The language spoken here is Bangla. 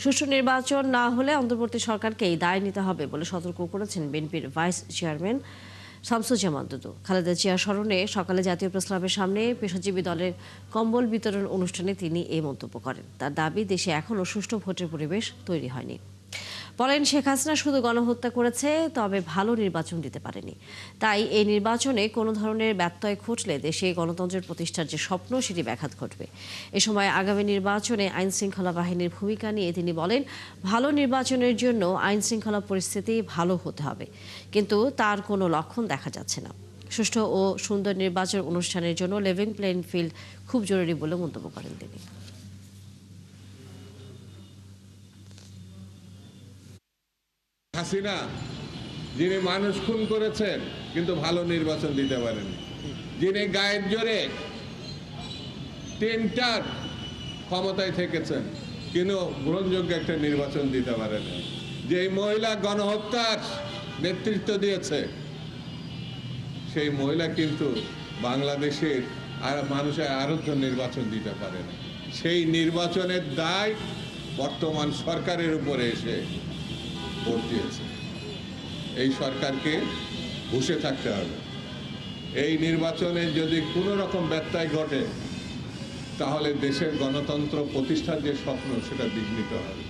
সুষ্ঠু নির্বাচন না হলে অন্তর্বর্তী সরকারকেই দায় নিতে হবে বলে সতর্ক করেছেন বিএনপির ভাইস চেয়ারম্যান শামসুজ্জামান দুদু। খালেদা জিয়ার স্মরণে সকালে জাতীয় প্রেসক্লাবের সামনে পেশাজীবী দলের কম্বল বিতরণ অনুষ্ঠানে তিনি এই মন্তব্য করেন। তার দাবি, দেশে এখনও সুষ্ঠু ভোটের পরিবেশ তৈরি হয়নি। বলেন, শেখ হাসিনা শুধু গণহত্যা করেছে, তবে ভালো নির্বাচন দিতে পারেনি। তাই এই নির্বাচনে কোনো ধরনের ব্যত্যয় ঘটলে দেশে গণতন্ত্রের প্রতিষ্ঠার যে স্বপ্ন, সেটি ব্যাঘাত ঘটবে। এ সময় আগামী নির্বাচনে আইন শৃঙ্খলা বাহিনীর ভূমিকা নিয়ে তিনি বলেন, ভালো নির্বাচনের জন্য আইন শৃঙ্খলা পরিস্থিতি ভালো হতে হবে, কিন্তু তার কোনো লক্ষণ দেখা যাচ্ছে না। সুষ্ঠু ও সুন্দর নির্বাচন অনুষ্ঠানের জন্য লেভেল প্লেইং ফিল্ড খুব জরুরি বলে মন্তব্য করেন তিনি। হাসিনা যিনি মানুষ খুন করেছেন কিন্তু ভালো নির্বাচন দিতে পারেন, যিনি গায়ের জোরে 3টার ক্ষমতায় থেকেছেন কিন্তু গ্রহণযোগ্য একটা নির্বাচন দিতে পারেন, যে মহিলা গণহত্যার নেতৃত্ব দিয়েছে সেই মহিলা কিন্তু বাংলাদেশের আর মানুষের আরাধ্য নির্বাচন দিতে পারে না। সেই নির্বাচনের দায় বর্তমান সরকারের উপরে এসে ভোট দিয়েছে। এই সরকারকে বসে থাকতে হবে। এই নির্বাচনে যদি কোনো রকম ব্যত্যয় ঘটে তাহলে দেশের গণতন্ত্র প্রতিষ্ঠার যে স্বপ্ন সেটা বিঘ্নিত হবে।